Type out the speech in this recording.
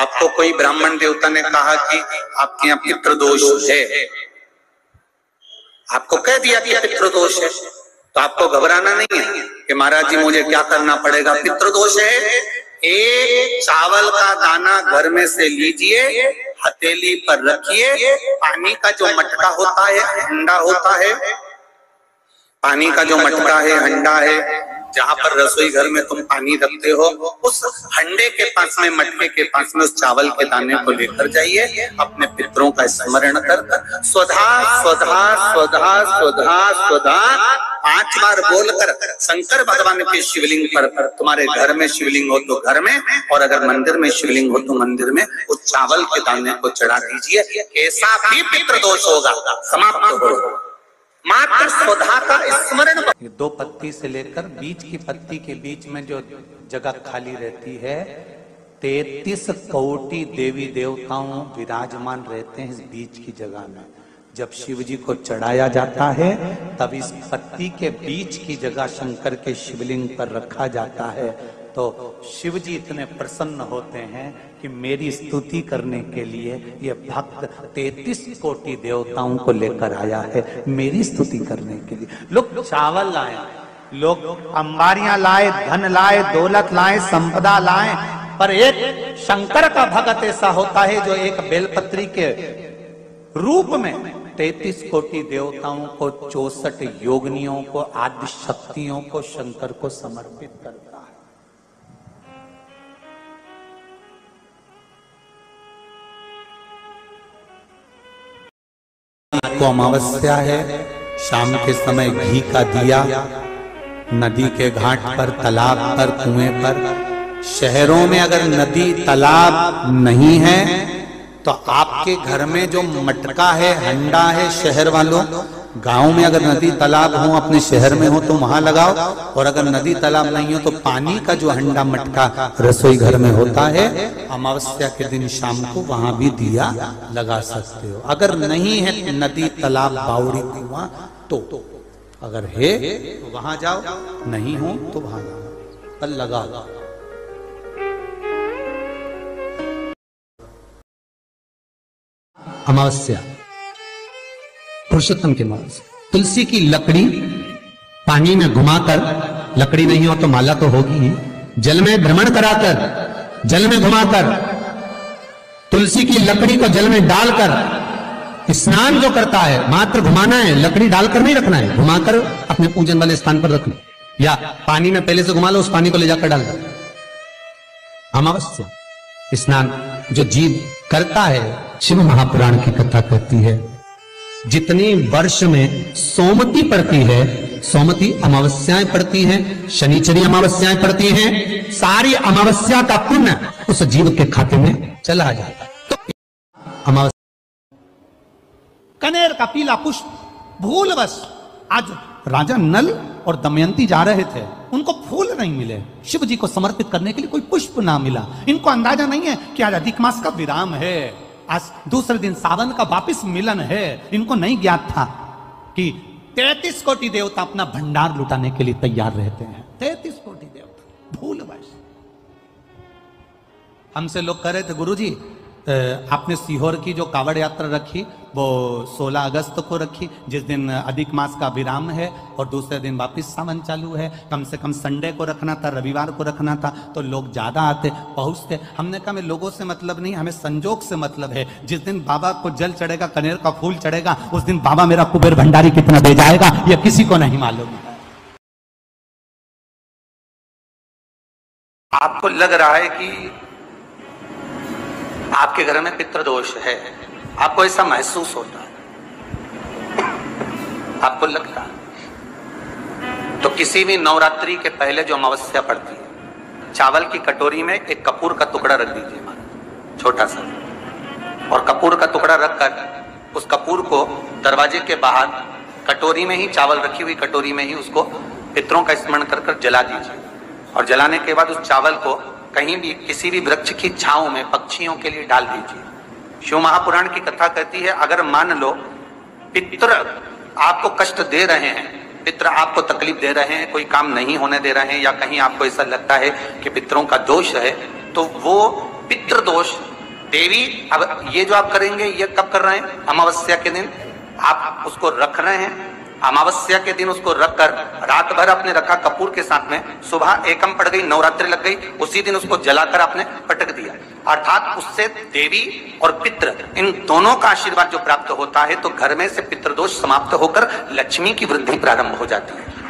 आपको कोई ब्राह्मण देवता ने कहा कि आपके यहाँ पितृदोष है, आपको कह दिया कि पितृदोष है, तो आपको घबराना नहीं है कि महाराज जी मुझे क्या करना पड़ेगा। पितृदोष है, एक चावल का दाना घर में से लीजिए, हथेली पर रखिए, पानी का जो मटका होता है, हंडा होता है, पानी का जो मटका है, हंडा है, जहां पर रसोई घर में तुम पानी रखते हो, उस हंडे के पास में, मटके के पास में उस चावल के दाने को लेकर जाइए, अपने पितरों का स्मरण कर स्वधा स्वधा स्वधा स्वधा स्वधा 5 बार बोलकर शंकर भगवान के शिवलिंग पर, तुम्हारे घर में शिवलिंग हो तो घर में, और अगर मंदिर में शिवलिंग हो तो मंदिर में, उस चावल के दाने को चढ़ा दीजिए। ऐसा भी पितृदोष होगा, समाप्त होगा। मात्र स्वधा का स्मरण। 2 पत्ती से लेकर बीच की पत्ती के बीच में जो जगह खाली रहती है, 33 कोटि देवी देवताओं विराजमान रहते हैं इस बीच की जगह में। जब शिव जी को चढ़ाया जाता है तब इस पत्ती के बीच की जगह शंकर के शिवलिंग पर रखा जाता है, तो शिव जी इतने प्रसन्न होते हैं कि मेरी स्तुति करने के लिए ये भक्त 33 कोटि देवताओं को लेकर आया है, मेरी स्तुति करने के लिए। लोग चावल लाए, लोग अंबारियां लाए, धन लाए, दौलत लाए, संपदा लाए, पर एक शंकर का भक्त ऐसा होता है जो एक बेलपत्री के रूप में 33 कोटि देवताओं को, 64 योगिनियों को, आदि शक्तियों को शंकर को समर्पित करता है। को अमावस्या है, शाम के समय घी का दिया नदी के घाट पर, तालाब पर, कुएं पर। शहरों में अगर नदी तालाब नहीं है तो आपके घर में जो मटका है, हंडा है, शहर वालों, गांव में अगर नदी तालाब हो, अपने शहर में हो तो वहां लगाओ, और अगर नदी तालाब नहीं हो तो पानी का जो हंडा मटका रसोई घर में होता है, अमावस्या के दिन शाम को वहां भी दिया लगा सकते हो। अगर नहीं है नदी तालाब बावड़ी कुआं तो, अगर है तो वहां जाओ, नहीं हो तो वहां जाओ, पर लगाओ। अमावस्या, पुरुषोत्तम की अमावस्या। तुलसी की लकड़ी पानी में घुमाकर, लकड़ी नहीं हो तो माला तो होगी ही, जल में भ्रमण कराकर, जल में घुमाकर, तुलसी की लकड़ी को जल में डालकर स्नान जो करता है, मात्र घुमाना है, लकड़ी डालकर नहीं रखना है, घुमाकर अपने पूजन वाले स्थान पर रखना, या पानी में पहले से घुमा लो, उस पानी को ले जाकर डाल दो। अमावस्या स्नान जो जीव करता है, शिव महापुराण की कथा कहती है, जितनी वर्ष में सोमती पड़ती है, सोमती अमावस्याएं पड़ती हैं, शनिचरी अमावस्याएं पड़ती हैं, सारी अमावस्या का पुण्य उस जीव के खाते में चला जाता है। तो अमावस्या कनेर का पीला पुष्प भूलवश, आज राजा नल और दमयंती जा रहे थे, उनको फूल नहीं मिले, शिव जी को समर्पित करने के लिए कोई पुष्प ना मिला। इनको अंदाजा नहीं है कि आज अधिक मास का विराम है, आज दूसरे दिन सावन का वापिस मिलन है। इनको नहीं ज्ञात था कि 33 कोटि देवता अपना भंडार लुटाने के लिए तैयार रहते हैं। 33 कोटि देवता भूलवश। हमसे लोग कह रहे थे, गुरुजी आपने सीहोर की जो कावड़ यात्रा रखी वो 16 अगस्त को रखी, जिस दिन अधिक मास का विराम है और दूसरे दिन वापस सावन चालू है, कम से कम संडे को रखना था, रविवार को रखना था, तो लोग ज्यादा आते पहुंचते। हमने कहा, हमें लोगों से मतलब नहीं, हमें संजोग से मतलब है। जिस दिन बाबा को जल चढ़ेगा, कनेर का फूल चढ़ेगा, उस दिन बाबा मेरा कुबेर भंडारी कितना दे जाएगा यह किसी को नहीं मालूम। आपको लग रहा है कि आपके घर में पितृदोष है, आपको ऐसा महसूस होता है, आपको लगता है, तो किसी भी नवरात्रि के पहले जो अमावस्या पड़ती है, चावल की कटोरी में एक कपूर का टुकड़ा रख दीजिए, छोटा सा, और कपूर का टुकड़ा रखकर उस कपूर को दरवाजे के बाहर कटोरी में ही, चावल रखी हुई कटोरी में ही उसको पितरों का स्मरण कर कर जला दीजिए। और जलाने के बाद उस चावल को कहीं भी किसी भी वृक्ष की छांव में पक्षियों के लिए डाल दीजिए। शिव महापुराण की कथा कहती है, अगर मान लो पितर आपको कष्ट दे रहे हैं, पितर आपको तकलीफ दे रहे हैं, कोई काम नहीं होने दे रहे हैं, या कहीं आपको ऐसा लगता है कि पितरों का दोष है, तो वो पितृदोष देवी, अब ये जो आप करेंगे ये कब कर रहे हैं? अमावस्या के दिन आप उसको रख रहे हैं। अमावस्या के दिन उसको रखकर रात भर आपने रखा कपूर के साथ में, सुबह एकम पड़ गई, नवरात्रि लग गई, उसी दिन उसको जलाकर आपने पटक दिया। अर्थात उससे देवी और पितृ इन दोनों का आशीर्वाद जो प्राप्त होता है, तो घर में से पितृदोष समाप्त होकर लक्ष्मी की वृद्धि प्रारंभ हो जाती है।